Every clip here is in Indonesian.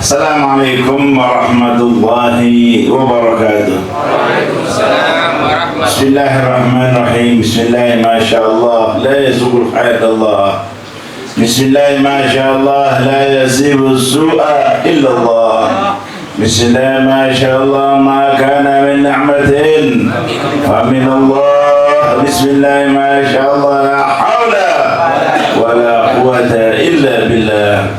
Assalamualaikum warahmatullahi wabarakatuh. Waalaikumsalam warahmatullahi. Bismillahirrahmanirrahim. Bismillah, masyaallah, la yazul hayatullah. Bismillah, masyaallah, la yazibu su'a illallah. Bismillah, masyaallah, ma kana min ni'matin fa min Allah. Bismillah, masyaallah, la hawla wa la quwwata illa billah.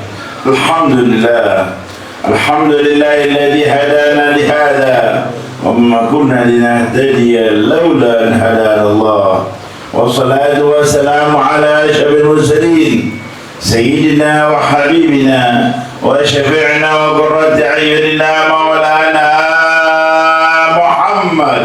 Alhamdulillah. Alhamdulillah alladhi hadana li hadha wa ma kunna linahtadiya lawla an hadana Allah. Wassalatu wassalamu ala asyrafil mursalin sayyidina wa habibina wa syafi'ina wa qurrati a'yunina maulana Muhammad.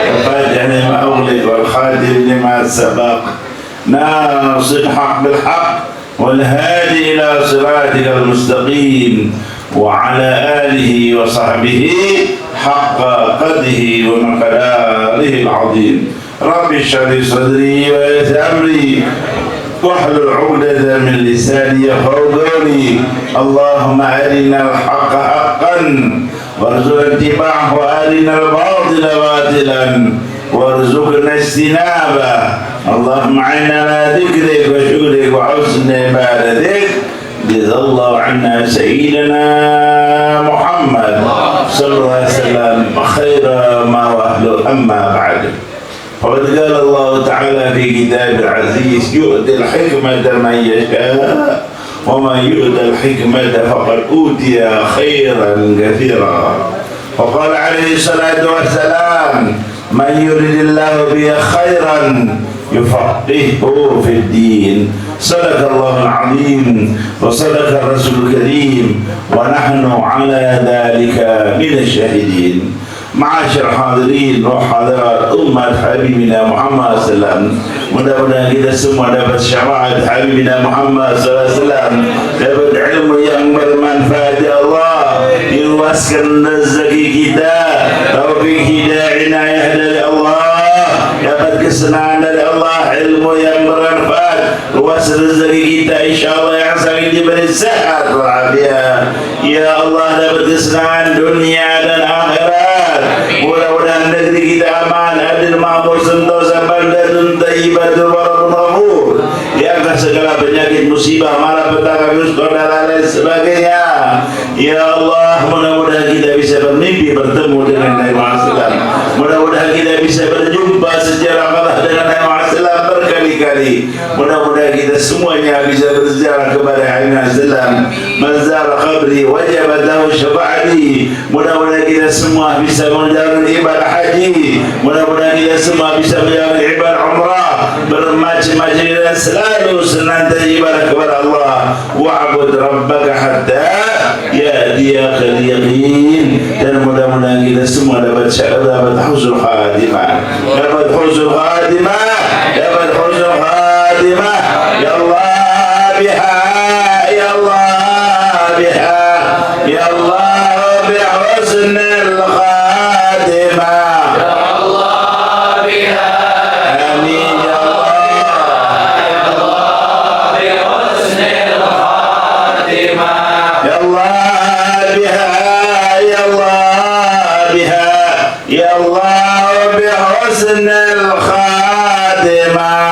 Al-Fatih lima ughliq wal khatim lima sabaq. Nasir haqq bil haqq والهادي إلى صراطك المستقيم وعلى آله وصحبه حق قدره ومقداره العظيم. رب اشرح لي صدري ويسر أمري واحلل عقدة من لساني يفقهوا قولي. اللهم أرنا الحق حقا وارزقنا اتباعه وأرنا الباطل باطلا وارزقنا اجتنابه. اللهم أعنا على ذكرك وشكرك وحسن عبادتك. جزا الله عنا سيدنا محمد صلى الله عليه وسلم خير ما وأهله. أما بعد، فقد قال الله تعالى في كتاب العزيز: يؤتي الحكمة من يشاء ومن يؤتى الحكمة فقد أوتي خيرا كثيرا. وقال عليه الصلاة والسلام: من يرد الله به خيرا يفقهه في الدين. صدق الله العظيم وصدق الرسول الكريم ونحن على ذلك من الشاهدين. معاشر hadirin wa hadirat umat Habibina Muhammad SAW, mudah-mudahan kita semua dapat syafaat Habibina Muhammad SAW, dapat ilmu yang bermanfaat ya Allah, diluaskan rezeki kita, taufik hidayah inayah dari Allah, dapat kesenangan dari Allah, ilmu yang bermanfaat, luas rezeki kita insyaallah yang sangat diberi sehat walafiat ya Allah, dapat kesenangan dunia dan akhirat. Mudah-mudahan negeri kita aman, adil, makmur, sentosa, baldatun thayyibatun wa rabbun ghafur. Diangkat segala penyakit, musibah, malapetaka, virus, dan lain sebagainya. Ya Allah, mudah-mudahan kita bisa bermimpi bertemu dengan Nabi Muhammad. Mudah-mudahan kita bisa berjumpa sejarah Allah dengan Nabi Muhammad berkali-kali. Mudah-mudahan kita semuanya bisa berziarah kepada Nabi Muhammad. Mazar qabri wajabat lahu syafa'ati. Mudah-mudahan kita semua bisa menjalankan ibadah haji. Mudah-mudahan kita semua bisa menjalankan ibadah umrah, bermacam-macam dan selalu senantiasa ibadah kepada Allah. Wa'bud rabbaka hatta ya'tiyakal yaqin. Dan mudah-mudahan kita semua dapat husnul khatimah, dapat husnul khatimah, dapat husnul khatimah. Ya Allah biha, ya Allah biha, ya Allah bi husnil khatimah. Ya Allah biha, amin ya Allah, ya Allah bi husnil khatimah. ya Allah biha, ya Allah biha, ya Allah bi husnil khatimah.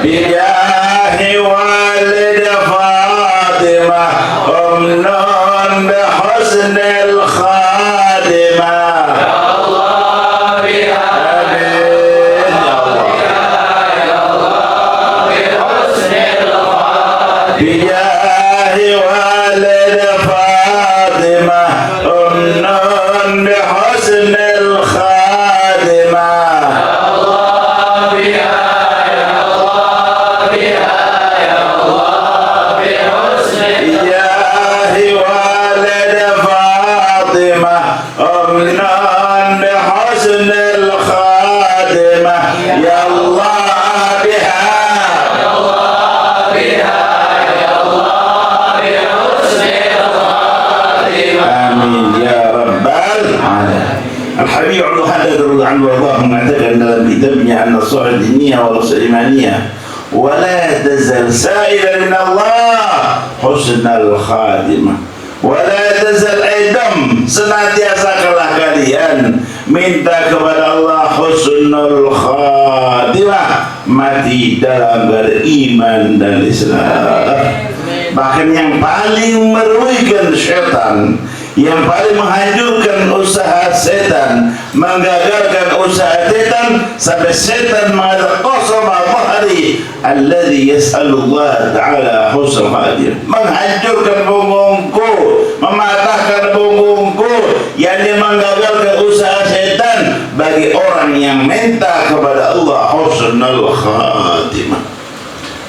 بجاه والد فاطمة أمن بحسن الخاتمة يا الله بها يا الله بحسن الخاتمة بجاه والد فاطمة أمن بحسن الخاتمة يا الله بها يا الله بها يا الله بحسن بجاه والد فاطمة أمن بحسن الخاتمة يا الله بها يا الله بها يا الله بحسن الخاتمة آمين يا رب العالمين. الحبيب عبد الحداد رضي عنه وارضاه معتقد dalam kitabnya An-Nasihat Diniyah wal Imaniyah ولا تزل سائلا من الله حسن الخاتمة ولا تزل أيضا senantiasakanlah kalian minta kepada Allah husnul khatimah, mati dalam beriman dan Islam. Bahkan yang paling merugikan syaitan, yang paling menghancurkan usaha setan, menggagalkan usaha setan, sampai setan mengatakan qasama dhahri alladhi yas'alullah ta'ala husnul khatimah, menghancurkan punggungku, mematahkan punggungku, yang menggagalkan usaha setan bagi orang yang minta kepada Allah husnul khatimah.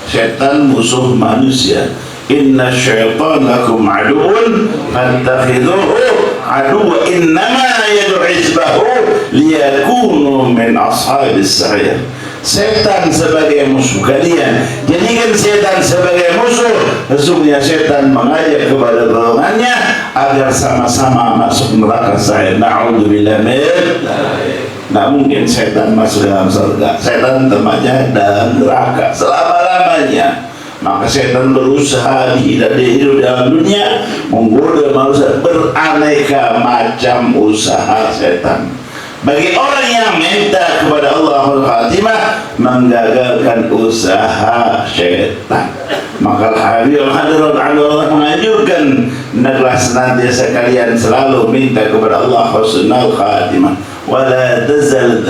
Setan musuh manusia. Inna syaitan lakum aduun fattakhidhuhu aduwa innama yad'u hizbahu liyakunu min ashabis sa'ir. Setan sebagai musuh kalian, jadikan setan sebagai musuh. Sesungguhnya setan mengajak kepada golongannya agar sama-sama masuk neraka sa'ir. Na'udzubillah min. Tidak mungkin setan masuk dalam surga. Setan tempatnya dalam neraka selama-lamanya. Maka setan berusaha hidup dalam dunia, menggoda manusia, beraneka macam usaha setan. Bagi orang yang minta kepada Allahul Khatimah, menggagalkan usaha setan. Maka Habib Al-Hadirat Allah menganjurkan, hendaklah senantiasa kalian selalu minta kepada Allah husnul khatimah. ولا تزل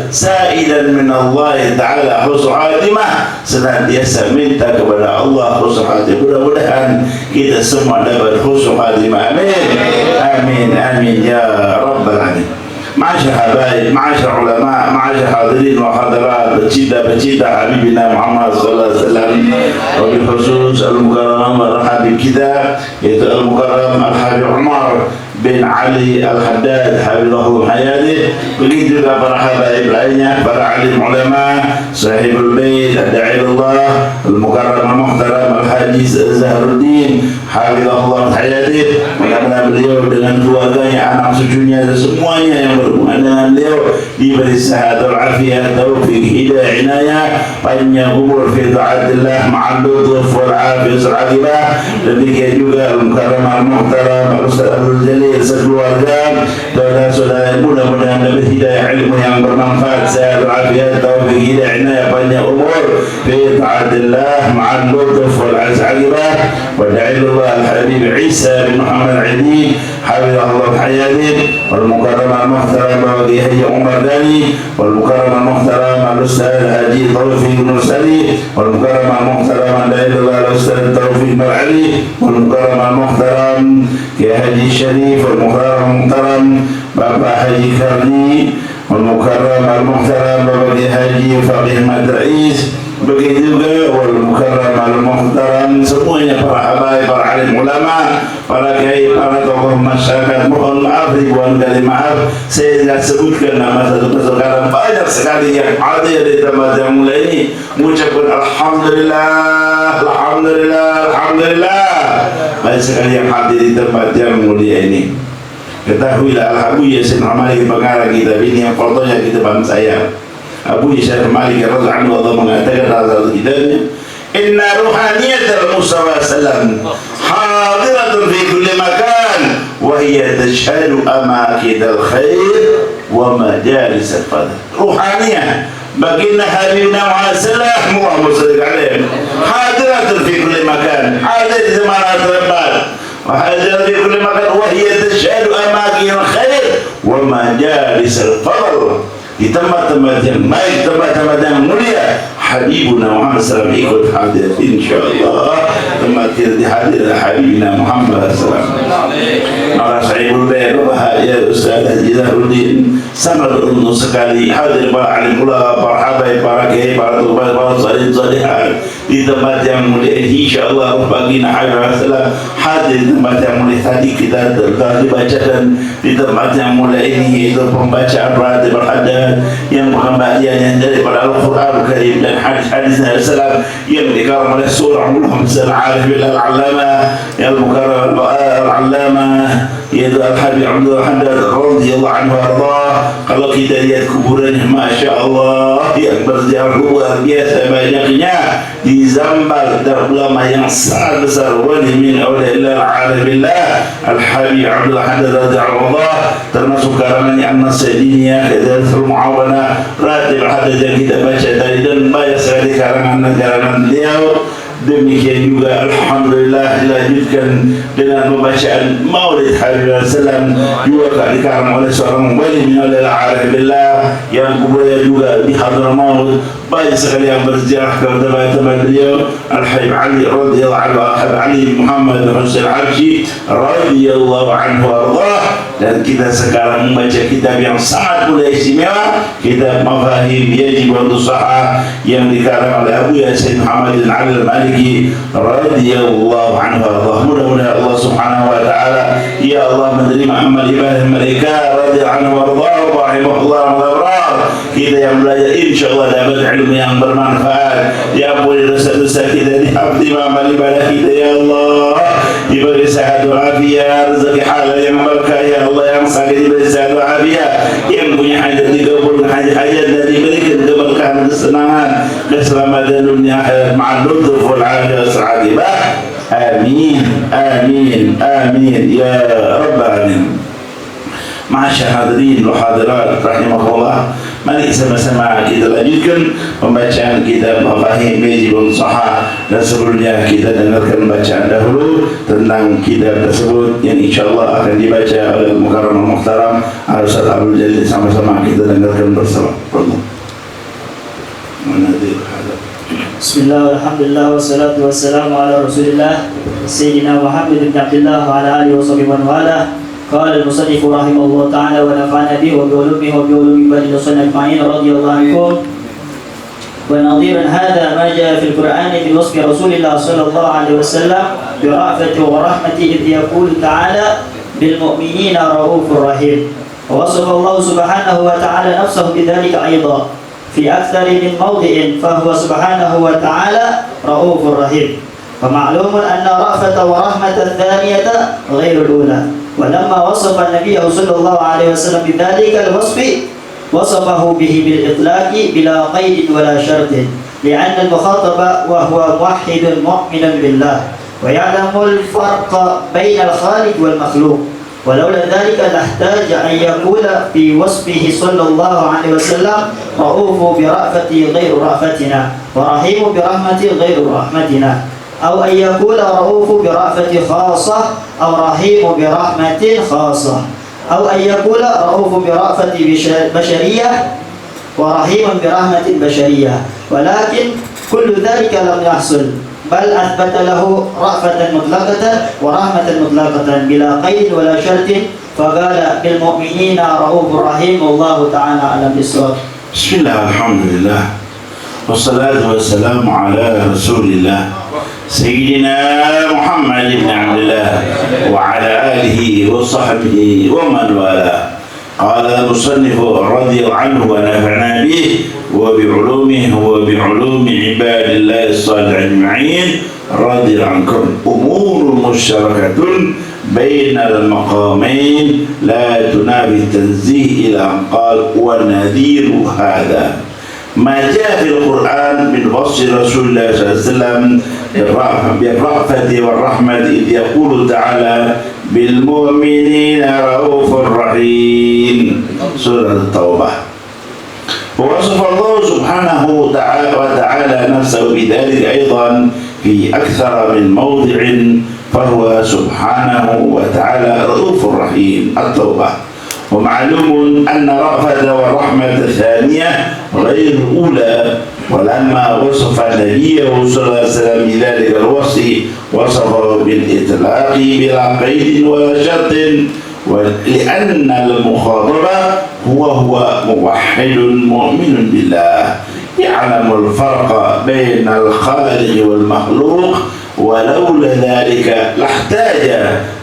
سائلا من الله تعالى حسن خاتمة, senantiasa minta kepada Allah husnul khatimah. Mudah-mudahan kita semua dapat husnul khatimah. Amin amin amin ya rabbal alamin. Ma'asyar habaib, ma'asyar ulama, ma'asyar hadirin wa hadirat, pecinta Habibina Muhammad sallallahu alaihi wasallam, wabil khusus al-mukarram al-habib kita, yaitu al-mukarram al-habib Umar bin Ali Al-Haddad hafizahullah hayati. Begitu juga para habaib lainnya, para alim ulama, sahibul bait, ad-da'ilullah, al-mukarram al-muhtaram al-haji Zahruddin hafizahullah hayati. Mudah-mudahan beliau dengan keluarganya, anak cucunya dan semuanya yang berhubungan dengan beliau diberi sehat wal-afiyah, taufik, hidayah, inayah, panjang umur fi ta'atillah ma'al lutuf wal-afiyah wal-aqibah. Demikian juga al-mukarram al-muhtaram al-ustaz Abdul Jalil sekeluarga, saudara-saudara, mudah-mudahan dapat hidayah ilmu yang bermanfaat, sehat wal-afiyah, taufik, hidayah, inayah, panjang umur fi ta'atillah ma'al lutuf wal-aqibah. Wa da'ilullah al-habib Isa bin Muhammad al-Aidi hafizahullah hayati, wal-mukarram al-muhtaram Bagi Haji Umar Dani, wal-mukarram al-muhtaram al-ustaz Haji Taufiq Nursali, wal-mukarram al-muhtaram Dailullah al-ustaz Taufiq Nur Ali, wal-mukarram al-muhtaram Kiai Haji Syarif, wal-mukarram al-muhtaram Bapak Haji Karni, wal-mukarram al-muhtaram Bapak Haji Faqih Madrais. Begitu juga wal-mukarram al-muhtaram semuanya para habaib, para alim ulama, para kiai, para tokoh masyarakat. Mohon maaf, ribuan kali maaf saya tidak sebutkan nama satu persatu karena banyak sekali yang hadir di tempat yang mulia ini. Mengucapkan alhamdulillah, alhamdulillah, alhamdulillah. Banyak sekali yang hadir di tempat yang mulia ini. Ketahuilah Al-Abu Yasin Malik pengarang kitab ini yang fotonya di depan saya. Abu Yasin Malik radhiyallahu anhu Allah mengatakan dalam kitabnya, inna ruhaniyatal Mustafa sallam hadiratun fi kulli makan wa hiya tashhadu amakidal khair wa majalis al-fadl. Ruhaniyah baginda Habibna Muhammad sallallahu alaihi wasallam hadiratun fi kulli makan, hadir di mana-mana di tempat-tempat yang baik, tempat-tempat yang mulia, Habibuna Muhammad SAW ikut hadir, insyaallah tempat kita dihadir Habibina Muhammad SAW. Maka Sahibul Bayan ya Ustaz Haji Zahruddin sangat beruntung sekali hadir para alim ulama, para habaib, para kiai, para tuan, para salih salihat di tempat yang mulia ini. Insyaallah pagi Nabi SAW hadir di tempat yang mulia tadi kita telah dibacakan di tempat yang mulia ini, yaitu pembacaan Ratib al-Haddad yang pembacaannya daripada Al-Quran Al-Karim dan hadis-hadis Nabi SAW yang dikarang oleh surah Muhammad Al-Arif Al-Allamah yang mukarram Al-Allamah yaitu Al-Habib Abdul Haddad radhiyallahu anhu warḍah. Kalau kita lihat kuburannya, Masya Allah, yang berjarah luar biasa banyaknya di Zambal, dan ulama yang sangat besar, wali min awliya al-arifillah Al-Habib Abdul Haddad radhiyallahu anhu, termasuk karangannya An-Nasaidiyah, Hidayatul Mu'awana, Ratib al-Haddad yang kita baca tadi, dan banyak sekali karangan beliau. Demikian juga alhamdulillah dilanjutkan dengan pembacaan Maulid Habibullah SAW juga dikarang oleh seorang wali min al-arifillah yang kemudian juga di Hadramaut. Banyak sekali yang berziarah ke tempat-tempat beliau, Al-Habib Ali radhiyallahu anhu, Al-Habib Ali Muhammad Husain Al-Arshi radhiyallahu anhu warḍah. Dan kita sekarang membaca kitab yang sangat mulia istimewa, kitab Mafahim Yajib Al-Sahah yang dikarang oleh Abu Yasin Muhammad bin Ali Al-Maliki radhiyallahu anhu warḍah. Mudah-mudahan Allah Subhanahu wa taala ya Allah menerima amal ibadah mereka radhiyallahu anhu warḍah wa rahimahullah al-abrar. Kita yang belajar insyaallah dapat ilmu yang bermanfaat, diampuni dosa-dosa kita, dihabdi amal ibadah kita ya Allah, diberi sehat walafiat, rezeki halal yang berkah ya Allah, yang sakit diberi sehat walafiat, yang punya hajat dikabulkan hajat dan diberikan keberkahan, kesenangan, keselamatan dunia akhirat ma'al lutuf wal afiyah wal sa'adah. Amin amin amin ya rabbal alamin. Masyaallah hadirin wa hadirat rahimakumullah, mari sama-sama kita lanjutkan pembacaan kitab Mafahim Yajib Al-Sahah, dan sebelumnya kita dengarkan bacaan dahulu tentang kitab tersebut yang insyaallah akan dibaca oleh Mukarram Al-Muhtaram Al-Ustaz Abdul Jalil. Sama-sama kita dengarkan bersama. Bismillah, alhamdulillah, wassalatu wassalamu ala rasulillah Sayyidina Muhammad bin Abdullah wa ala alihi wa sahbihi wa wala. Qala al-musannif rahimahullah ta'ala wa nafa'ana bihi wa bi'ulumihi wa bi'ulumi ibadihi ajma'in radhiyallahu anhum. Wa nadhiran hadha ma jaa fil Qur'ani bi wasfi Rasulillah sallallahu alaihi wasallam bi ra'fati wa rahmati idh yaqulu ta'ala bil mu'minina raufur rahim. Wa wasafa Allah subhanahu wa ta'ala nafsahu bidzalika aidan fi aktsar min mawdi'in fa huwa subhanahu wa ta'ala raufur rahim. Wa ma'lumun anna ra'fata wa rahmata thaniyata ghairu al-ula. ولما وصف النبي صلى الله عليه وسلم بذلك الوصف وصفه به بالإطلاق بلا قيد ولا شرط، لأن المخاطب وهو موحد مؤمن بالله ويعلم الفرق بين الخالق والمخلوق، ولولا ذلك لاحتاج أن يقول في وصفه صلى الله عليه وسلم رؤوف برأفته غير رأفتنا ورحيم برحمته غير رحمتنا، أو أن يكون رؤوف برأفة خاصة أو رحيم برحمة خاصة، أو أن يكون رؤوف برأفة بشرية ورحيم برحمة بشرية، ولكن كل ذلك لم يحصل، بل أثبت له رأفة مطلقة ورحمة مطلقة بلا قيد ولا شرط، فقال بالمؤمنين رؤوف رحيم. والله تعالى أعلم بالصواب. بسم الله الحمد لله والصلاة والسلام على رسول الله سيدنا محمد بن عبد الله وعلى آله وصحبه ومن والاه. قال المصنف رضي الله عنه ونفعنا به وبعلومه وبعلوم عباد الله الصالحين أجمعين رضي الله عنكم. أمور مشتركة بين المقامين لا تنافي التنزيه إلى أن قال ونذير هذا ما جاء في القرآن من وصف رسول الله صلى الله عليه وسلم بالرأفة والرحمة إذ يقول تعالى بالمؤمنين رؤوف رحيم سورة التوبة. ووصف الله سبحانه وتعالى نفسه بذلك أيضا في أكثر من موضع، فهو سبحانه وتعالى رؤوف رحيم التوبة. ومعلوم أن رأفة والرحمة الثانية غير الأولى. ولما وصف النبي صلى الله عليه وسلم بذلك الوصف وصفه بالإطلاق بلا قيد ولا شرط، لأن المخاطب هو موحد مؤمن بالله يعلم الفرق بين الخالق والمخلوق، ولولا ذلك لاحتاج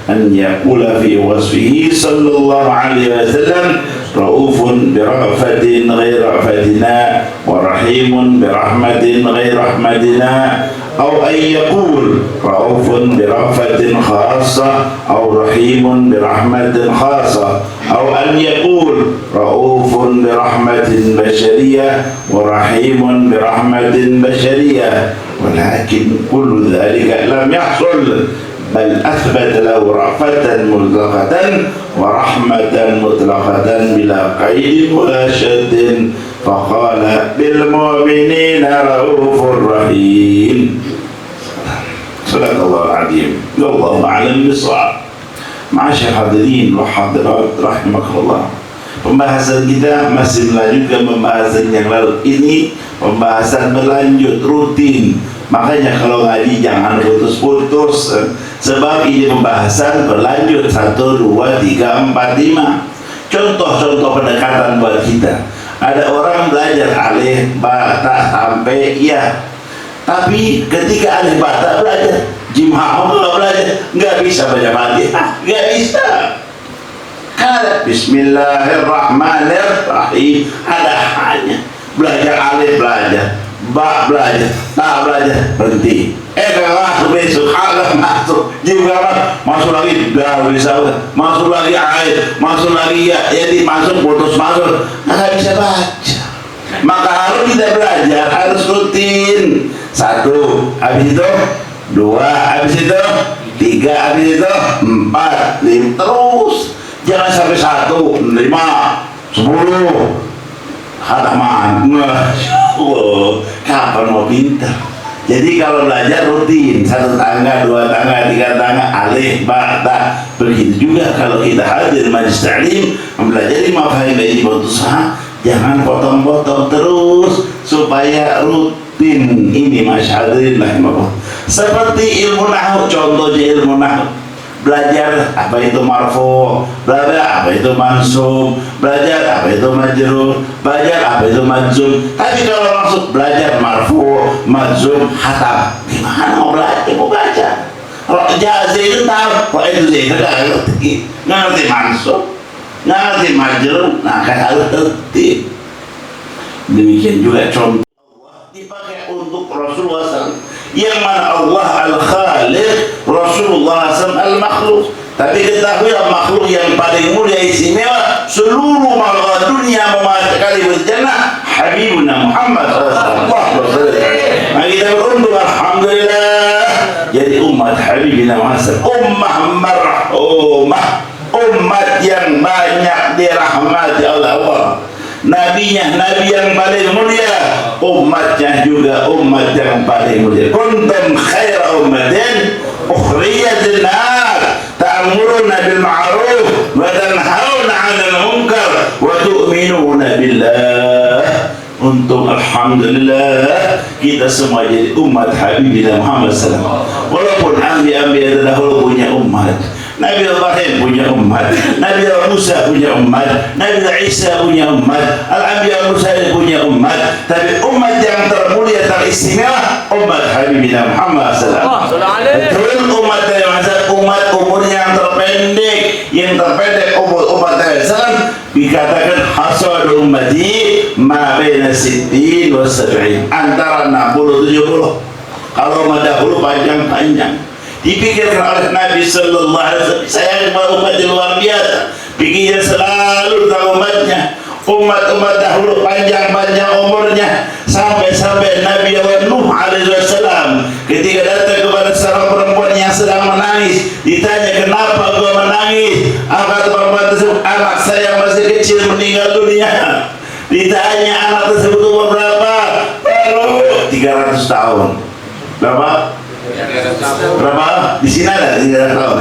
أن يقول في وصفه صلى الله عليه وسلم رؤوف برأفة غير رأفتنا ورحيم برحمة غير رحمتنا، أو أن يقول رؤوف برأفة خاصة أو رحيم برحمة خاصة، أو أن يقول رؤوف برحمة بشرية ورحيم برحمة بشرية، ولكن كل ذلك لم يحصل، بل أثبت له رأفة مطلقة ورحمة مطلقة بلا قيد ولا شد، فقال بالمؤمنين رؤوف رحيم. صدق الله العظيم. والله أعلم بالصواب. Ma'asyiral hadirin wa hadirat rahimakumullah. Pembahasan kita masih melanjutkan pembahasan yang lalu. Ini pembahasan berlanjut rutin. Makanya kalau ngaji jangan putus-putus, sebab ini pembahasan berlanjut 1, 2, 3, 4, 5. Contoh-contoh pendekatan buat kita. Ada orang belajar alif, ba, ta sampai ya. Tapi ketika alif ba ta belajar, jim ha nggak belajar, nggak bisa baca Fatihah, nggak bisa. Karena Bismillahirrahmanirrahim ada hanya belajar alif belajar, ba belajar, ta belajar, berhenti. Kalau besok halah masuk, juga masuk lagi, nggak bisa, masuk lagi alif, masuk lagi ya, jadi masuk putus masuk, nggak bisa baca. Maka harus kita belajar, harus rutin. 1, habis itu 2, habis itu 3, habis itu 4, 5, terus jangan sampai 1, 5, 10 hataman. Kapan mau pintar? Jadi kalau belajar rutin, 1 tangga, 2 tangga, 3 tangga, alif, ba, ta. Begitu juga kalau kita hadir majelis ta'lim mempelajari mafahim ini berusaha, jangan potong-potong terus supaya rutin. Ini masyhadirin rahimahullah. Seperti ilmu nahwu, contohnya ilmu nahwu. Belajar apa itu marfu, belajar apa itu mansub, belajar apa itu majrur, belajar apa itu majzum. Tapi kalau langsung belajar marfu, majzum, hatam, gimana mau belajar, mau baca? Kalau jazz itu tahu, kok itu sih nggak ngerti mansub, nggak ngerti majrur, nah kan harus ngerti. Demikian juga contoh dipakai untuk Rasulullah SAW, yang mana Allah al-Khaliq, Rasulullah SAW al-Makhluk. Tapi ketahuilah makhluk yang paling mulia istimewa seluruh makhluk dunia memasukkan berjannah Habibuna Muhammad sallallahu alaihi wasallam. Mari kita beruntung, alhamdulillah jadi umat Habibina Muhammad, ummah marhumah, umat yang banyak dirahmati Allah. Nabinya nabi yang paling mulia, umatnya juga umat yang paling mulia. Kuntum khaira ummatin ukhrijat lin-nas ta'muruna bil ma'ruf wa tanhauna 'anil munkar wa tu'minuna billah. Untung alhamdulillah kita semua jadi umat Habibina Muhammad sallallahu alaihi wasallam. Walaupun anbiya terdahulu punya umat, Nabi Ibrahim punya umat, Nabi Musa punya umat, Nabi Isa punya umat, Al-Anbiya Musa punya umat, tapi umat yang termulia teristimewa umat Habibina Muhammad sallallahu alaihi wasallam. Betul, umat yang umat umurnya yang terpendek umat Islam dikatakan hasad ummati ma baina 60 wa 70, antara 60 70. Kalau umat dahulu panjang-panjang. Dipikirkan oleh Nabi sallallahu alaihi wasallam, saya umat luar biasa, pikirnya selalu tentang umatnya. Umat-umat dahulu panjang-panjang umurnya, sampai Nabi Nuh alaihi wasallam ketika datang kepada seorang perempuan yang sedang menangis, ditanya kenapa kau menangis? Apa perempuan tersebut? Anak saya masih kecil meninggal dunia. Ditanya anak tersebut umur berapa? Baru 300 tahun. Berapa? Di sini ada 300 tahun.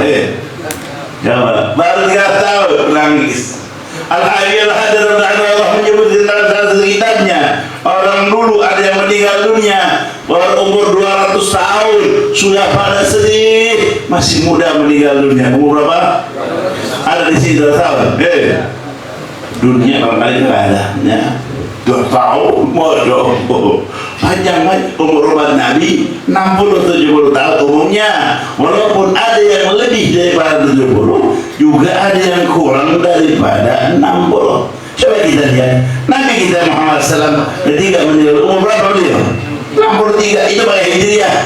Jawab. Baru 300 tahun nangis. Al-Hayyul Hadir Allah menyebut dalam salah satu kitabnya, orang dulu ada yang meninggal dunia berumur 200 tahun sudah pada sedih, masih muda meninggal dunia. Umur berapa? Ada di sini 2 tahun. Dunia barangkali nggak ada, ya. 2 tahun, waduh, panjang umur umat Nabi 60-70 tahun umumnya. Walaupun ada yang lebih daripada 70, juga ada yang kurang daripada 60. Coba kita lihat Nabi kita Muhammad SAW ketika meninggal umur berapa beliau? 63, itu pakai hijriah.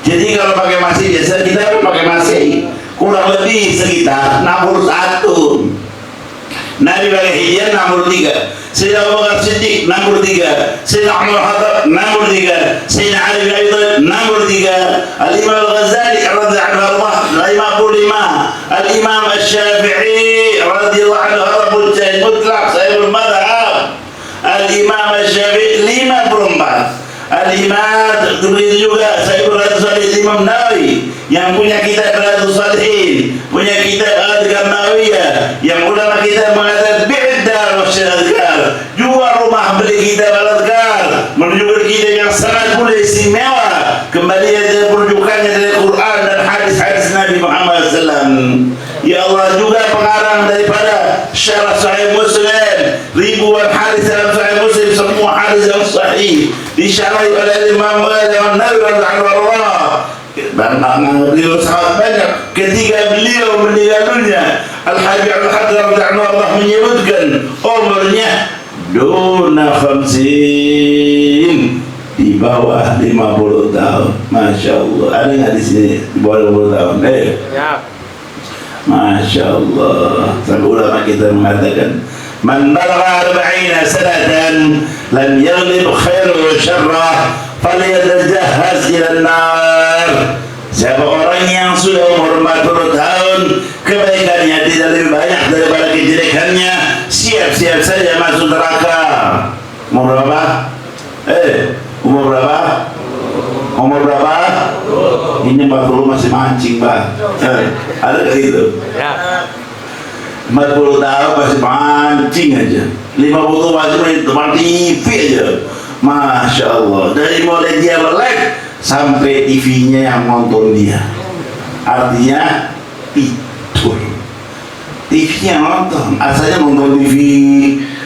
Jadi kalau pakai masih biasa kita pakai masih kurang lebih sekitar 61. Nabi pakai hijriah 63. Sayyidina Abu Bakar Siddiq 63, Sayyidina Umar Khattab 63, Sayyidina Ali bin Abi Thalib 63, Al-Imam Al-Ghazali radhiyallahu anhu 55, Al-Imam Asy-Syafi'i radhiyallahu anhu Rabbul Jahil mutlaq sahibul madhab, Al-Imam Asy-Syafi'i 54, Al-Imam begitu juga sahibul Rasul Imam Nawawi yang punya kitab Riyadhus Shalihin, punya kitab Al-Adhkar Nawawiyah, yang ulama kita mengatakan bi'dar wasyadhkar, jual rumah beli kitab Al-Adhkar, menunjukkan kitab yang sangat mulia istimewa, kembali ada perujukannya dari Quran dan hadis-hadis Nabi Muhammad SAW. Ya Allah, juga pengarang daripada syarah Sahih Muslim, ribuan hadis dalam Sahih Muslim, semua hadis yang sahih disyarahi oleh Imam Nawawi rahimahullah. Dan beliau sangat banyak. Ketika beliau meninggal dunia, Al-Hayyul Hadir Allah menyebutkan umurnya duna khamsin, di bawah 50 tahun. Masya Allah. Ada nggak di sini di bawah 50 tahun? Ya. Masya Allah. Sampai ulama kita mengatakan, man balagha 40 sanatan lam yaghlib khairu wa syarrah falyatajahhaz ila an-nar. Siapa orang yang sudah umur 40 tahun kebaikannya tidak lebih banyak daripada kejelekannya, siap-siap saja masuk neraka. Umur berapa? Umur berapa? Umur berapa? Ini 40 masih mancing, Pak. Ada kayak gitu? 40 tahun masih mancing aja, 50 masih main depan TV aja. Masya Allah. Dari mulai dia melek sampai TV-nya yang nonton dia, artinya tidur. TV-nya nonton, asalnya nonton TV,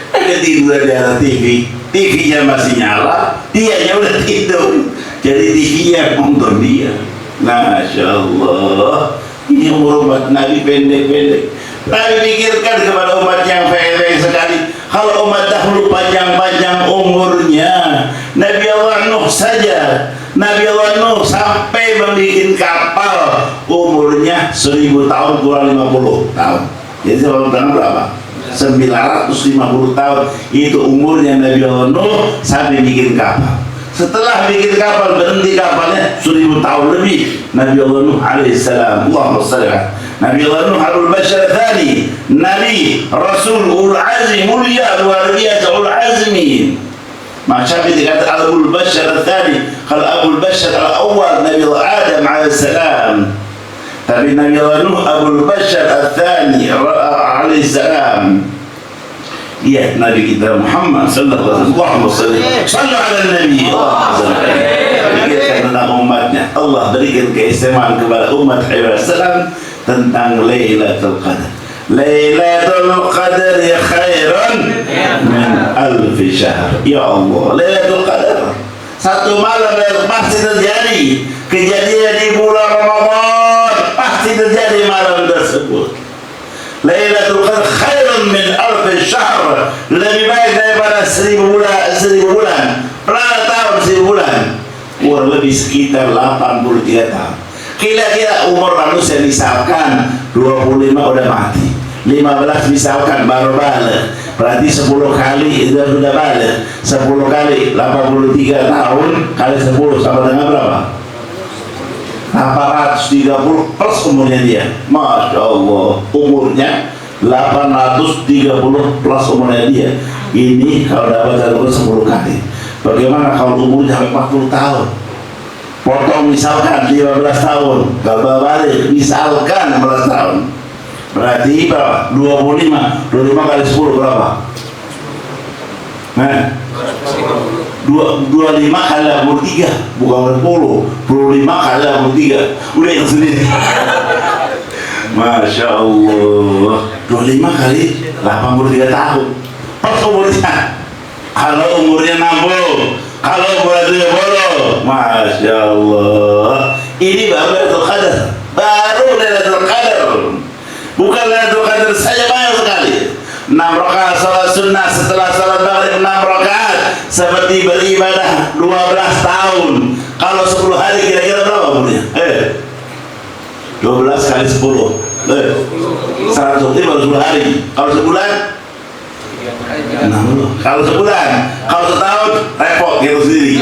ketiduran di atas TV, TV-nya masih nyala, dia udah tidur, jadi TV-nya nonton dia. Masya Allah. Ini umur umat Nabi pendek-pendek. Nabi pikirkan kepada umat yang pendek sekali. Kalau umat dahulu panjang-panjang umurnya, Nabi Allah Nuh saja, Nabi Allah Nuh sampai membuat kapal umurnya 1000 tahun kurang 50 tahun. Jadi sebelum tahun berapa? 950 tahun itu umurnya Nabi Allah Nuh sampai bikin kapal. Setelah bikin kapal, berhenti kapalnya 1000 tahun lebih. Nabi Allah Nuh alaihissalam, Allahumma shalli ala Nabi Allah Nuh Abul Bashar Thani, Nabi Rasul Ul Azmi, mulia luar biasa Ul Azmi. Maka dikata Abul Bashar Thani, kalau Abul Bashar al-awwal Nabi Allah Adam alaihissalam, tapi Nabi Allah Nuh Abul Bashar Thani alaihissalam. Iya, Nabi kita Muhammad sallallahu alaihi wasallam. Sallu ala Nabi. Berikan tentang umatnya. Allah berikan keistimewaan kepada umat Muhammad sallam tentang Lailatul Qadar. Lailatul Qadar khairun min alf syahr. Ya Allah, Lailatul Qadar satu malam yang pasti terjadi. Kejadian di bulan Ramadan pasti terjadi malam tersebut. Lailatul Qadar khairun min alf syahr, lebih baik daripada 1000 bulan. Berapa tahun 1000 bulan? Kurang lebih sekitar 83 tahun. Kira-kira umur manusia misalkan 25 udah mati, 15 misalkan baru balik, berarti 10 kali itu sudah balik. 10 kali 83 tahun kali 10 sama dengan berapa? 830 plus umurnya dia. Masya Allah, umurnya 830 plus umurnya dia. Ini kalau dapat umur 10 kali. Bagaimana kalau umurnya sampai 40 tahun? Potong misalkan 15 tahun, kalau balik misalkan 15 tahun, Berarti berapa? 25 kali 10 berapa? Nah, 25 kali 83 bukan 10, 25 kali 83 udah itu sendiri. Masya Allah, 25 kali 83 tahun. Pas umurnya, kalau umurnya 60, kalau umurnya 20, Masya Allah. Ini baru Lailatul Qadar, baru Lailatul Qadar. Bukan Lailatul Qadar saja banyak sekali. 6 rakaat salat sunnah setelah salat maghrib 6 rakaat seperti beribadah 12 tahun. Kalau 10 hari kira-kira berapa umurnya? 12 kali 10 100 baru 10 hari. Kalau sebulan 60. Kalau sebulan, kalau setahun repot gitu sendiri.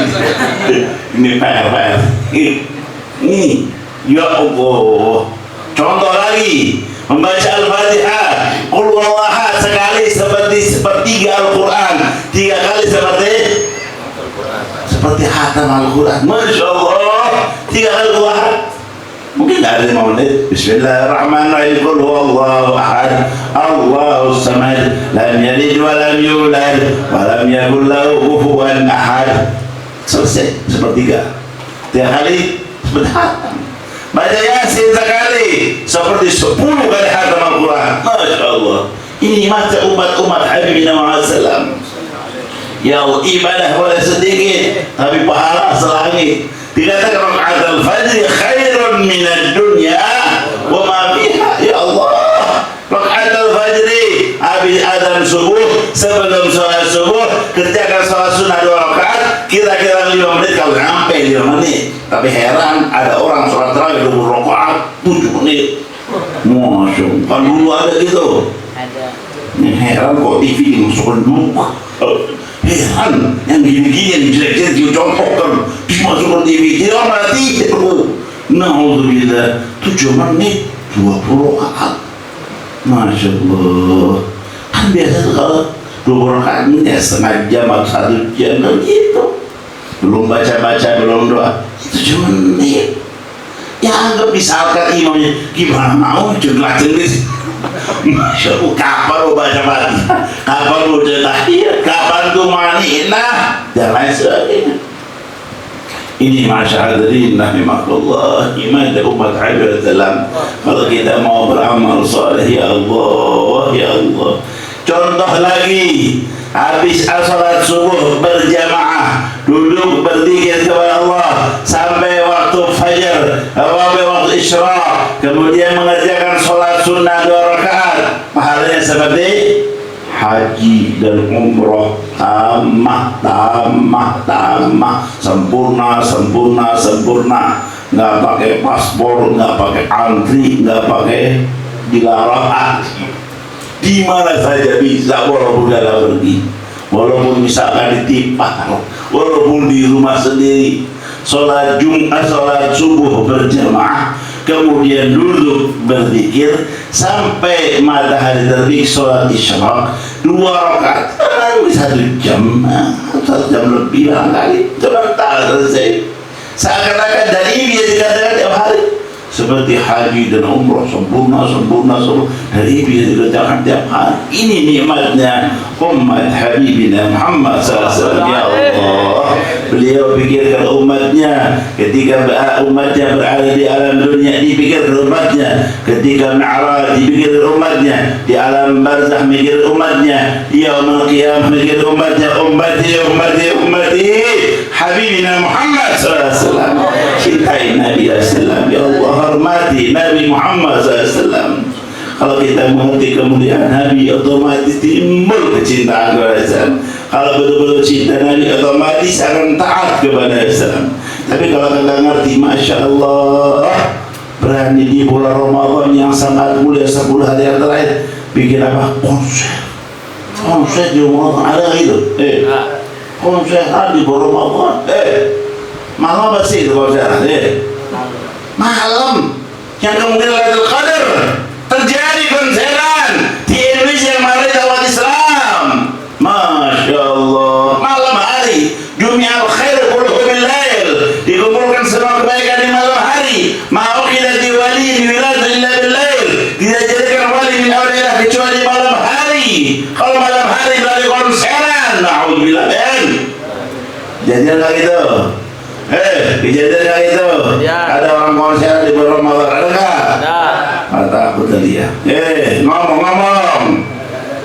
Ini PR. Ini ya Allah. Contoh lagi, membaca Al-Fatihah, Qul huwallahu ahad sekali seperti sepertiga Al-Quran, 3 kali seperti khatam Al-Quran. Masya Allah, 3 kali Al-Quran. Mungkin ada 5 menit. Bismillahirrahmanirrahim. Qul huwallahu ahad, Allahus samad, lam yalid wa lam yulad wa lam yakul lahu kufuwan ahad. Selesai, sepertiga. 3 kali seperti khatam. Baca Yasin sekali seperti 10 kali khatam Al-Quran. Masya Allah. Ini mata umat Habibina Muhammad SAW. Ya Allah, ibadah boleh sedikit tapi pahala selangit. Dikatakan rakaat al-fajr khairun minad dunya wa ma fiha. Ya Allah, rakaat al-fajr habis azan subuh, sebelum sholat subuh kerjakan sholat sunnah 2 rakaat, kira-kira 5 menit kalau sampai 5 menit. Tapi heran ada orang sholat tarawih 20 rakaat 7 menit. Masya Allah, kan dulu ada gitu. Ada. Heran kok TV dimasukkan dulu. Heran, yang gini-gini yang jelek-jelek dicontohkan dimasukkan TV, tidak mati. Na'udzubillah, 7 menit 20 rakaat. Masya Allah. Kan biasa kalau 20 rakaat ini ya setengah jam atau 1 jam gitu. Belum baca-baca, belum doa, 7 menit. Ya anggap misalkan imamnya gimana mau jenglah-jenglis. Masya Allah, kapan lu baca Fatihah, kapan lu baca tahiyat, kapan tuh mani'nah dan lain sebagainya. Ini masyarakat rahimahullah, iman dan umat Habib Salam. Kalau kita mau beramal soleh, ya Allah, ya Allah. Contoh lagi, habis salat subuh berjamaah, duduk berzikir kepada Allah sampai waktu fajar, sampai waktu isyraq, kemudian mengerjakan sholat sunnah 2 rakaat, pahalanya seperti haji dan umroh, tamah, sempurna, nggak pakai paspor, nggak pakai antri, nggak pakai dilarang. Di mana saja bisa, walaupun dalam pergi, walaupun misalkan ditipah, walaupun di rumah sendiri, sholat Jumat, sholat subuh berjamaah, kemudian duduk berzikir sampai matahari terbit, sholat isyraq 2 rakaat, 1 jam, 1 jam lebih barangkali, sebentar selesai. Seakan-akan dari dia dikatakan tiap hari. Seperti haji dan umroh sempurna dari dia dikerjakan tiap hari. Ini nikmatnya umat Habibina Muhammad SAW. Ya Allah, beliau pikirkan umatnya ketika umatnya berada di alam dunia, dipikirkan umatnya ketika Mi'raj, dipikirkan umatnya di alam barzakh, mikir umatnya yaumul qiyamah, mikir umatnya, ummati Habibina Muhammad SAW. Cintai Nabi SAW, ya Allah, hormati Nabi Muhammad SAW. Kalau kita mengerti kemuliaan Nabi, otomatis timbul kecintaan kepada Islam. Kalau betul-betul cinta Nabi, otomatis akan taat kepada Islam. Tapi kalau kita ngerti, Masya Allah, berani di bulan Ramadan yang sangat mulia 10 hari yang terakhir, bikin apa? Konser di Ramadan, ada gitu? Konser di bulan Ramadan, malam apa sih itu konser? Malam yang kemudian Lailatul Qadar terjadi konseran di Indonesia yang mayoritas umat Islam. Masya Allah, malam hari dunia al-khair kulluhu bil-lail, dikumpulkan semua kebaikan di malam hari. Ma'uqidat wali di wilayah illa bil-lail, tidak jadikan wali Kejadian nggak gitu? Kejadian nggak gitu? Ada orang konser di bulan Ramadan, ada nggak? Ada aku tadi ya. Ngomong-ngomong.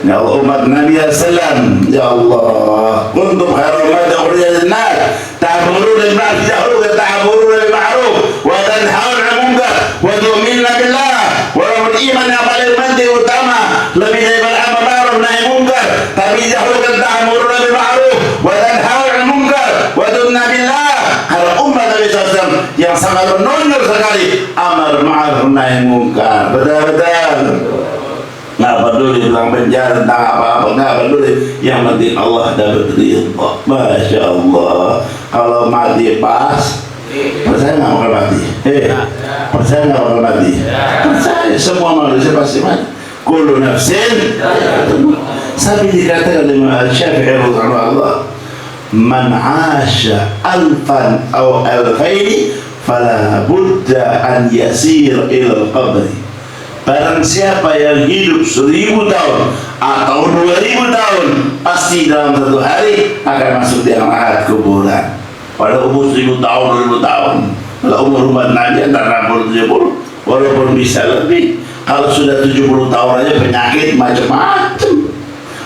Ya Allah umat Nabi Sallam, ya Allah, kuntum khairu ummah ukhrijat lin-nas, ta'muruna bil ma'ruf wa ta'muruna bil ma'ruf wa tanhauna 'anil munkar wa tu'minuna billah. Walaupun iman yang paling penting utama lebih daripada amar ma'ruf nahi munkar, tapi dahulukan ta'muruna bil ma'ruf wa tanhauna 'anil munkar wa tu'minuna billah. Kalau umat Nabi Sallam yang sangat menonjol sekali amar ma'ruf nahi munkar, betul-betul. Nggak peduli bilang penjara tentang apa-apa, nggak peduli, yang penting Allah dapat ridha. Masya Allah. Kalau mati pas, percaya nggak bakal mati? Percaya nggak bakal mati? Percaya, semua manusia pasti mati. Kullu nafsin. Sampai dikatakan oleh Syafi'i rahimahullah, man 'asha alfan aw alfaini fala budda an yasir ila al-qabri. Barang siapa yang hidup 1000 tahun atau 2000 tahun, pasti dalam satu hari akan masuk di lahat kuburan. Pada umur 1000 tahun, 2000 tahun. Kalau umur umat Nabi antara 60-70, walaupun bisa lebih. Kalau sudah 70 tahun aja penyakit macam-macam.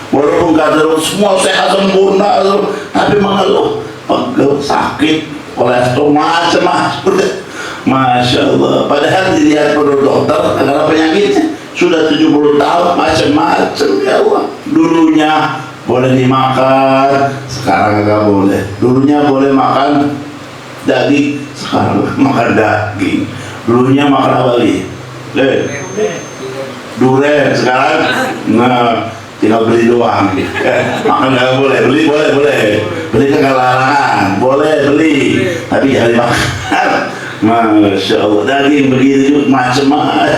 Walaupun kata semua sehat sempurna, tapi mengeluh, pegel, sakit, kolesterol macam-macam. Masya Allah. Padahal dilihat pada dokter karena penyakitnya sudah 70 tahun macam-macam. Ya Allah. Dulunya boleh dimakan, sekarang nggak boleh. Dulunya boleh makan daging, sekarang makan daging. Dulunya makan apa lagi? Durian, sekarang nah tinggal beli doang. Makan nggak boleh, beli boleh. Beli kan larangan, boleh beli, tapi jangan dimakan. Masya Allah, daging begitu macam-macam.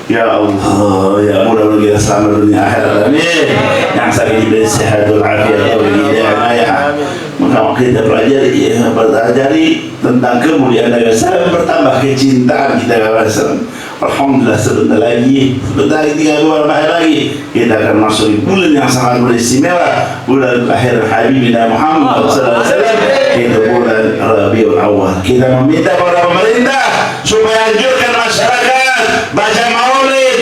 Ya Allah, ya mudah-mudahan kita selamat dunia akhirat. Amin. Yang sakit diberi sehat walafiat dan hidayah. Maka kita pelajari tentang kemuliaan Nabi SAW, bertambah kecintaan kita kepada Rasul. Alhamdulillah, sebentar lagi 3 bulan lagi kita akan masuk bulan yang sangat beristimewa, bulan lahir Habibina Muhammad sallallahu alaihi wasallam, itu bulan Rabiul Awal. Kita meminta kepada pemerintah supaya anjurkan masyarakat baca maulid,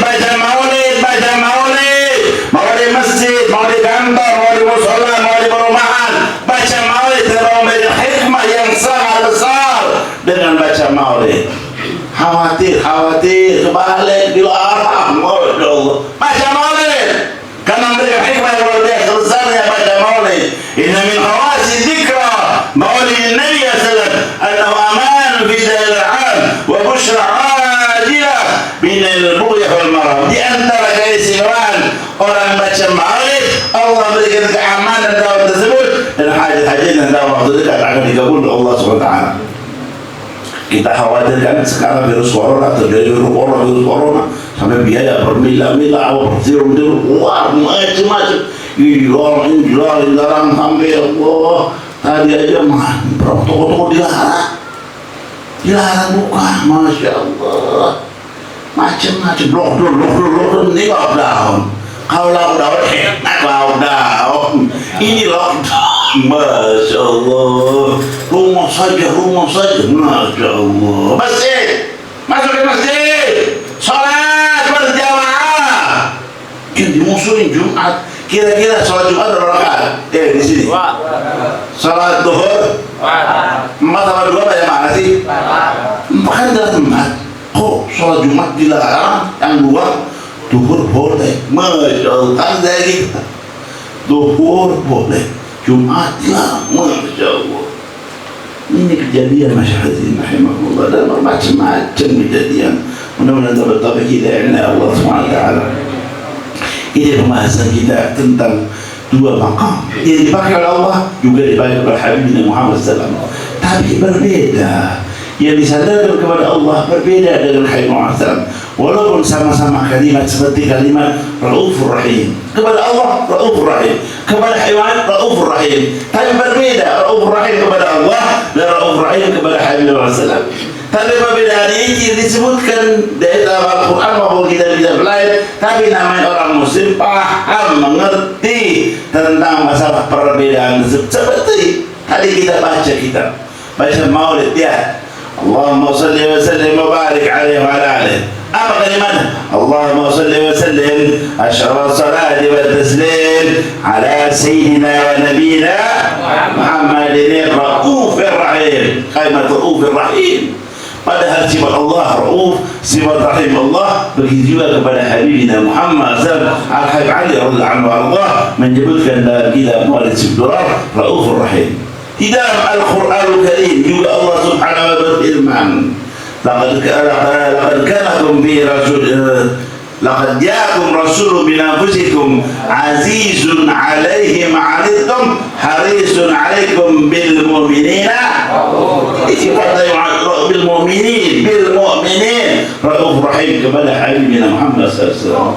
mau di masjid, mau di kantor, mau di musola, mau di perumahan, baca maulid dan memberi hikmah yang sangat besar dengan baca maulid. Khawatir kebalik dilarang. Masya Allah, baca maulid karena memberikan hikmah yang luar biasa besarnya baca maulid. Inna min khawasi dzikra maulid Nabi sallallahu annahu aman fi dail al-'am wa bushra 'ajilah min al-bughya wal maram. Di antara keistimewaan orang baca maulid, Allah berikan keamanan dalam tersebut dan hajat-hajat dan dalam waktu dekat akan dikabul oleh Allah Subhanahu wa taala. Kita khawatirkan sekarang virus corona, terjadi virus corona sampai biaya bermila-mila, bertirun-tirun, wah macam-macam. Orang dilarang sampai Allah. Tadi aja mah toko-toko dilarang buka, Masya Allah. Macam-macam lockdown, ini lockdown. Kalau lockdown, enak lockdown. Ini lockdown. Masya Allah, rumah saja, Masya Allah. Masjid, masuk ke masjid, sholat berjamaah. Yang dimusuhin Jumat, kira-kira sholat Jumat berapa rakaat? Di sini. Sholat duhur, 4 sama 2 banyak mana sih? 4 kan adalah tempat. Kok sholat Jumat dilarang, yang 2 duhur boleh? Masya Allah, kan dari kita duhur boleh, Jumat lah, Masya Allah. Ini kejadian masyarakat rahimahullah dan bermacam-macam kejadian. Mudah-mudahan dapat taufik hidayah Allah SWT. Ini pembahasan kita tentang 2 maqam yang dipakai oleh Allah, juga dipakai oleh Habibina Muhammad SAW, tapi berbeda. Yang disandarkan kepada Allah berbeda dengan Habib Muhammad SAW. Walaupun sama-sama kalimat seperti kalimat Raufur Rahim, kepada Allah Raufur Rahim, kepada Habib Raufur Rahim, tapi berbeda. Raufur Rahim kepada Allah dan Raufur Rahim kepada Habib Muhammad SAW. Tapi perbedaan ini disebutkan dari dalam Al-Quran maupun kitab-kitab lain. Tapi namanya orang Muslim paham, mengerti tentang masalah perbedaan tersebut. Seperti Tadi kita baca maulid dia. Allahumma salli wa sallim wa barik alaihi wa ala alihi. Apa kalimatnya? Allahumma salli wa sallim asyara salati wa taslim ala sayyidina wa nabiyina Muhammadin Raufir Rahim. Kalimat Raufir Rahim. Padahal sifat Allah Rauf, sifat Rahim Allah, begitu juga kepada Habibina Muhammad SAW. Al-Habib Ali radhiyallahu anhu menyebutkan dalam kitab Maulid Sibdurar Raufur Rahim. Di dalam Al-Quranul Karim juga Allah Subhanahu wa ta'ala berfirman, laqad ja'akum rasulun min anfusikum azizun 'alaihi ma 'anittum harisun 'alaikum bil mu'minina bil mu'minin rauf rahim kepada Habibina Muhammad SAW.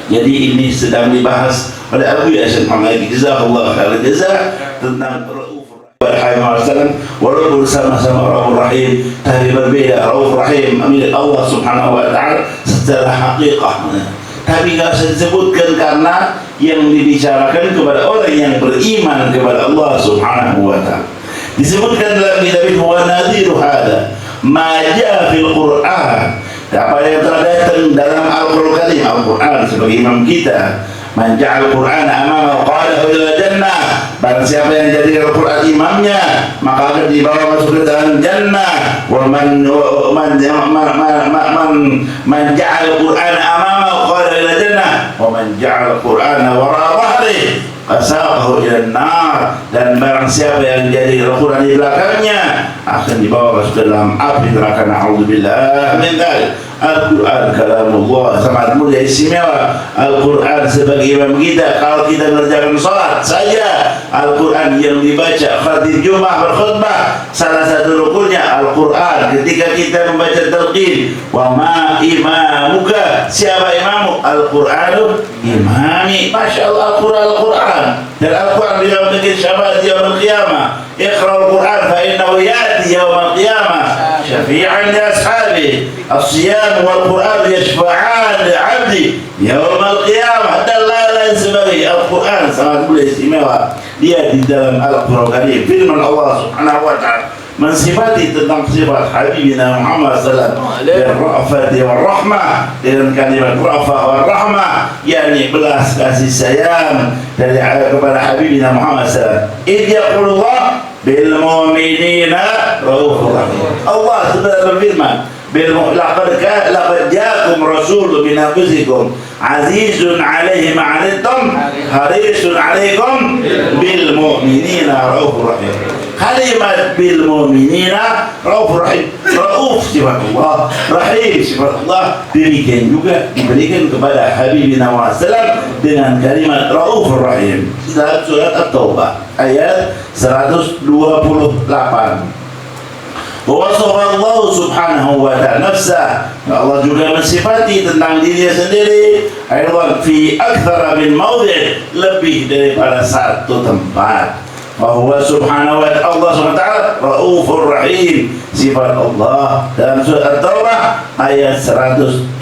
Jadi ini sedang dibahas oleh Abu Yasir Muhammad jazakallahu khairan jazaa tentang Rahim walaupun sama-sama Rauf Rahim tapi berbeda. Rauf Rahim milik Allah Subhanahu wa ta'ala secara hakikat, tapi tidak disebutkan karena yang dibicarakan kepada orang yang beriman kepada Allah Subhanahu wa ta'ala. Disebutkan dalam kitab wa nadhiru hada ma jaa fil Qur'an, apa yang telah datang dalam Al-Qur'an Karim. Al-Qur'an sebagai imam kita, man ja'al Qur'an amama qala ila jannah, barang siapa yang jadi Al-Qur'an imamnya maka akan dibawa masuk ke dalam jannah. Wa man ja'al Qur'an amama qala ila jannah wa man ja'al Qur'an wara dhahri asaqahu ila nar, dan barang siapa yang jadi Al-Qur'an di belakangnya akan dibawa masuk ke dalam api neraka. Na'udzubillah min dzalik. Al-Quran kalamullah, sangat mulia istimewa. Al-Quran sebagai imam kita. Kalau kita mengerjakan salat saja, Al-Quran yang dibaca. Khatib Jumat berkhutbah, salah satu rukunnya Al-Quran. Ketika kita membaca talqin, wa ma imamuka, siapa imamu? Al-Quranu imami. Masya Allah, Al-Quran. Dan Al-Quran bila memiliki syafaat yaumul qiyamah. Iqra al-Quran fa innahu ya'ti yaumul qiyamah syafi'an li ashabihi. As-siyam wal Quran yashfa'an li 'abdi yaumul qiyamah. Dan lain-lain sebagainya. Al-Quran sangat mulia istimewa. Dia di dalam Al-Quran Karim firman Allah Subhanahu wa ta'ala mensifati tentang sifat Habibina Muhammad sallallahu alaihi wasallam wal rahmah, dengan kalimat rafah wal rahmah, yakni belas kasih sayang dari kepada Habibina Muhammad sallallahu alaihi wasallam. Idh yaqulullah bil mu'minina raufur rahim. Allah sebenarnya berfirman, laqad ja'akum rasulun min anfusikum azizun 'alaihi ma 'anittum harisun 'alaikum bil mu'minina raufur rahim. Kalimat bil mu'minina raufur rahim. Rauf sifat Allah, rahim sifat Allah, diberikan kepada Habibina Muhammad sallallahu dengan kalimat raufur rahim. Dalam surat At-Taubah ayat 128. Allah Subhanahu wa ta'ala nafsah, Allah juga mensifati tentang dirinya sendiri ayat fi akthara min mawdi', lebih daripada satu tempat. Bahwa Subhanahu wa ta'ala, Allah Subhanahu wa ta'ala Raufur Rahim, sifat Allah dalam surat At-Taubah ayat 117.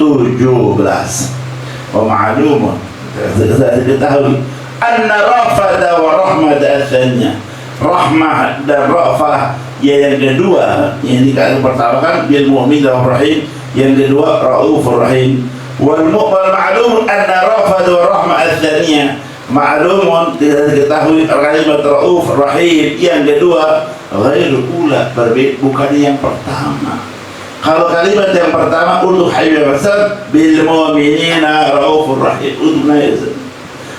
Wa ma'lumun, kita ketahui anna rafata wa rahmat al-thaniyah, rahmah dan rafah yang kedua, yang dikatakan pertama kan bil mu'min dan rahim, yang kedua raufur rahim. Wal ma'lum anna rafat wa rahmah al-thaniyah, ma'lumun tidak diketahui kalimat rauf rahim yang kedua ghairul ula, berbeda, bukan yang pertama. Kalau kalimat yang pertama untuk Habib Rasul bil mu'minina raufur rahim,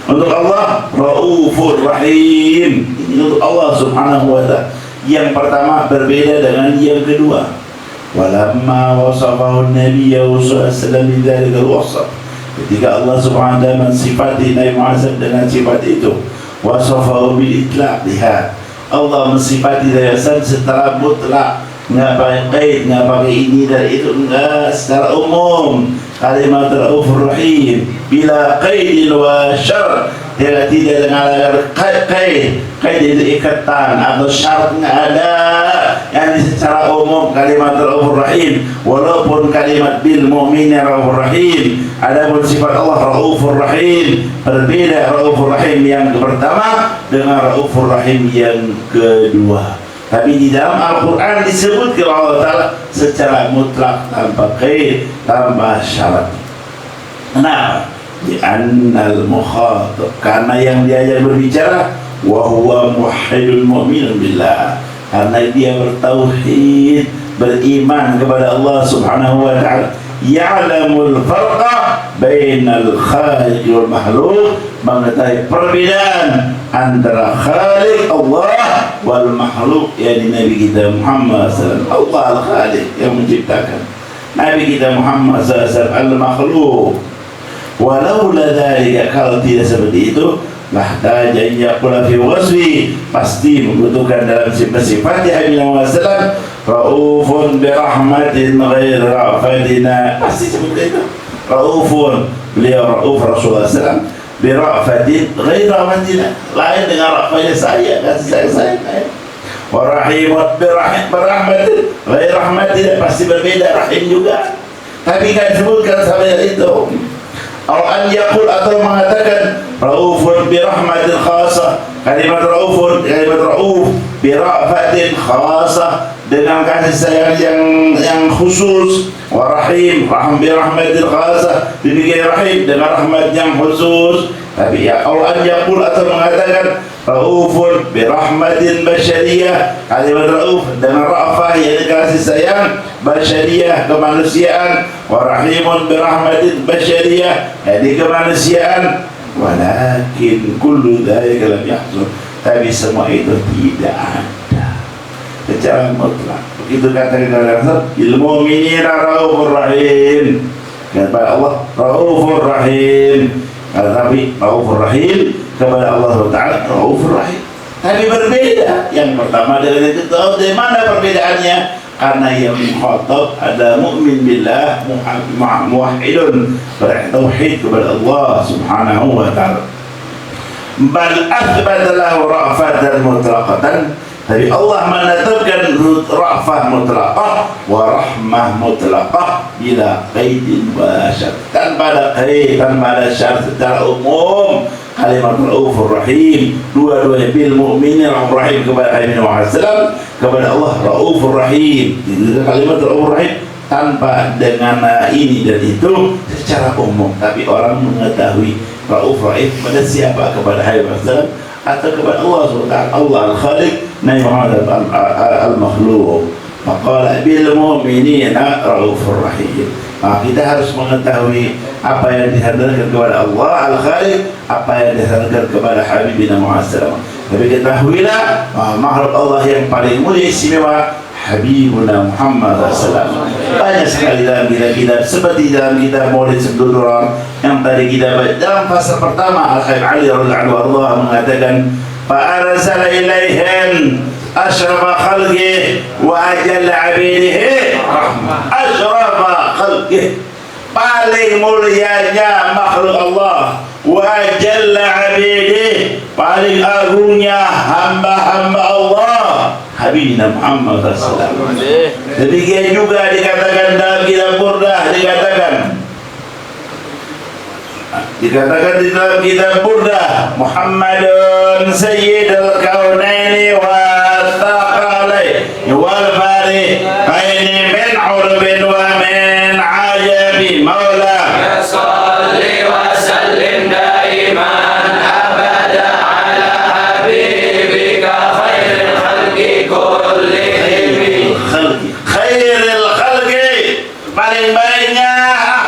untuk Allah raufur rahim, ini untuk Allah Subhanahu wa ta'ala. Yang pertama berbeda dengan yang kedua. Walamma wasafahu Nabi sallallahu alaihi wasallam bidzalika al-wasf, ketika Allah Subhanahu wa ta'ala mensifati Nabi Muhammad dengan sifat itu, wasafahu bil itlaq, lihat Allah mensifati Nabi secara mutlak, enggak pakai qaid, enggak pakai ini dan itu, enggak, secara umum. Kalimat raufur rahim bila qaidin wa syar, tidak dengan kaid itu ikatan atau syarat nggak ada. Yang secara umum kalimat Raufur Rahim, walaupun kalimat bil mu'minin Raufur Rahim, adapun sifat Allah Raufur Rahim berbeda. Raufur Rahim yang pertama dengan Raufur Rahim yang kedua. Tapi di dalam Al-Quran disebut oleh Allah Ta'ala secara mutlak tanpa kaid, tanpa syarat. Kenapa? Di annal mukhatab, karena yang diajak berbicara wa huwa muwahhidul mu'minun billah, karena dia bertauhid, beriman kepada Allah Subhanahu wa ta'ala. Ya'lamul farqa bainal khaliq wal makhluk, mengetahui perbedaan antara khaliq Allah wal makhluk, yakni Nabi kita Muhammad SAW. Allah al-khaliq yang menciptakan, Nabi kita Muhammad SAW al-makhluk. Walaula dzalika, kalau tidak seperti itu, lahtaja yaqula fi wasfi, pasti membutuhkan dalam sifat Nabi Muhammad SAW raufun bi rahmatin ghair rafatina, pasti seperti itu. Raufun, beliau rauf Rasulullah SAW bi rafatin ghair rafatina, lain dengan rafanya saya, kasih saya. Wa rahimun bi rahmatin ghair rahmatina, pasti berbeda, rahim juga, tapi kan sebutkan sampai itu. Atau an yaqul, atau mengatakan raufun bi rahmatin khasah, kalimat raufun, kalimat rauf bi rafatin khasah, dengan kasih sayang yang khusus. Wa rahim, bi rahmatin khasah, demikian rahim dengan rahmat yang khusus. Tapi ya atau an yaqul, atau mengatakan raufun bi rahmatin basyariyah, kalimat rauf dengan rafah yang kasih sayang basyariyah, kemanusiaan. Wa rahimun bi rahmatin basyariyah, jadi kemanusiaan. Walakin kullu dzalika lam yahsul, tapi semua itu tidak ada secara mutlak. Begitu kata Allah, ilmu mu'minina raufur rahim, kepada Allah raufur rahim. Tapi raufur rahim kepada Allah Ta'ala raufur rahim, tapi berbeda. Yang pertama dengan yang kedua, dari mana perbedaannya? Karena yang mukhatab ada mu'min billah, muwahhidun, bertauhid kepada Allah Subhanahu wa ta'ala. Bal athbata lahu ra'fatan mutlaqatan, tapi Allah menetapkan ra'fah mutlaqah wa rahmah mutlaqah bila qaidin wa syarat, tanpa ada qaid, tanpa ada syarat, secara umum. Kalimat raufur rahim, dua-duanya bil mu'minin raufur rahim kepada Nabi Muhammad SAW, kepada Allah raufur rahim. Kalimat raufur rahim tanpa dengan ini dan itu secara umum, tapi orang mengetahui raufur rahim pada siapa, kepada Nabi Muhammad SAW atau kepada Allah SWT, Allah al-Khaliq, Nabi Muhammad al-Makhluk. Maqala bil mu'minina raufur rahim. Kita harus mengetahui apa yang disandarkan kepada Allah al-Khaliq, apa yang disandarkan kepada Habibina Muhammad SAW. Tapi ketahuilah makhluk Allah yang paling mulia istimewa Habibuna Muhammad SAW. Banyak sekali dalam kitab-kitab, seperti dalam kitab Maulid Sebduduran yang tadi kita baca dalam pasal pertama, Al-Habib Ali radhiyallahu anhu mengatakan, fa'arsala ilaihim ashrafa khalqih wa ajalla abidihi rahmah. Ashrafa khalqih, paling mulianya makhluk Allah, wa ajalla abidihi, paling agungnya hamba-hamba Allah, Habibina Muhammad SAW. Demikian juga dikatakan dalam kitab Burdah, dikatakan di dalam kitab Burdah, Muhammadun sayyidul kaunaini wa thaqalaini wal fariqaini min urbin wa min ajabi maula salli wa sallim daiman abada ala habibika khairil khalqi kullihim. Khairil khalqi, paling baiknya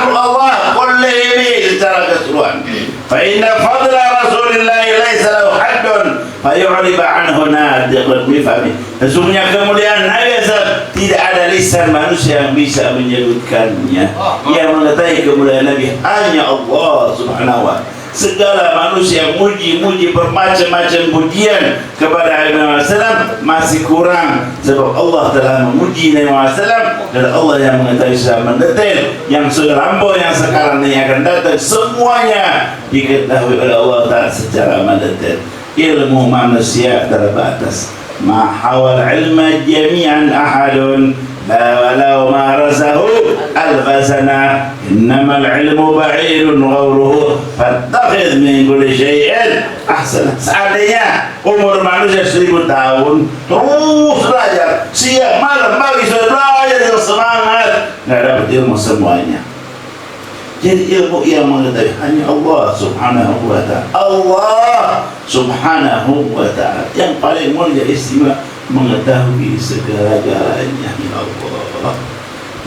Allah kullihim secara keseluruhan. Fa inna fadla Rasulillah laisa lahu haddun fa yu'riba anhu nadiqun bifahmi. Sesungguhnya kemuliaan Nabi SAW tidak ada lisan manusia yang bisa menyebutkannya. Yang mengetahui kemuliaan Nabi hanya Allah Subhanahu wa ta'ala. segala manusia muji bermacam-macam pujian kepada Nabi SAW masih kurang, sebab Allah telah memuji Nabi SAW dan Allah yang mengetahui secara mendetail yang sudah lampau, yang sekarang ini akan datang, semuanya diketahui oleh Allah Ta'ala secara mendetail. Ilmu manusia terbatas. Ma hawal ilma jami'an ahadun walau ma rasahu al-ghazana innamal ilmu ba'irun ghawruhu fattakhidh min kulli syai'in ahsana. Seandainya umur manusia 1000 tahun terus belajar siang malam pagi sore belajar dengan semangat, nggak dapat ilmu semuanya. Jadi ilmu yang mengetahui hanya Allah Subhanahu wa Ta'ala. Allah Subhanahu wa Ta'ala yang paling mulia istimewa, mengetahui segala-galanya. Ya Allah,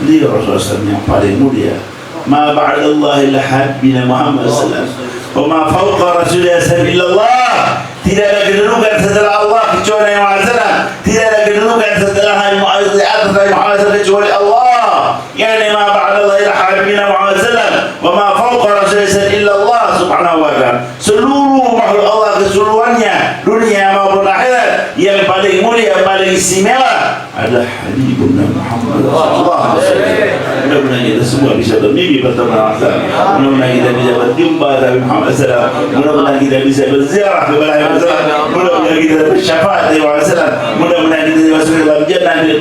beliau Rasulullah yang paling mulia. Ma ba'dallahi lahad bin Muhammad sallallahu alaihi wasallam wa ma fawqa rasulillah sallallahu. Tidak ada kedudukan setelah Allah kecuali Muhammad. Tidak ada kedudukan setelah Muhammad kecuali Allah. Yani ma ba'dallahi lahad bin Muhammad wa ma fawqa rasulillah illallah subhanahu wa ta'ala. Seluruh makhluk Allah keseluruhannya, dunia maupun akhirat, yang paling mulia, paling istimewa adalah Habibuna Muhammad sallallahu alaihi wasallam. Mudah-mudahan kita semua bisa bermimpi bertemu Allah. Mudah-mudahan kita bisa berjumpa Nabi Muhammad sallallahu alaihi wasallam. Mudah-mudahan kita bisa berziarah kepada Nabi sallallahu alaihi wasallam. Mudah-mudahan kita bersyafaat di Nabi sallallahu alaihi wasallam. Mudah-mudahan kita masuk dalam jannah bi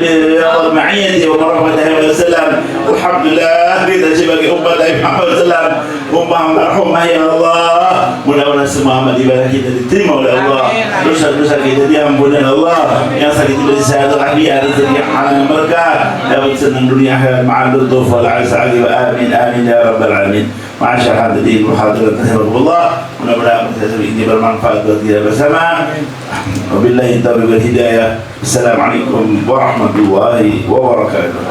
ma'iyati wa rahmatihi wa sallam. Alhamdulillah, kita sebagai umat Nabi Muhammad sallallahu alaihi wasallam, ummah marhumah ya Allah. Mudah-mudahan semua amal ibadah kita diterima oleh Allah. Dosa-dosa kita diampuni oleh Allah. Yang sakit diberi sehat walafiat, rezeki yang halal dan berkah, dapat senang dunia akhirat ma'al lutuf wal as'ali wa amin amin ya rabbal alamin. Ma'asyar hadirin wa hadirat rahimakumullah. Mudah-mudahan kita ini bermanfaat buat kita bersama. Wabillahi taufiq wal hidayah. Assalamualaikum warahmatullahi wabarakatuh.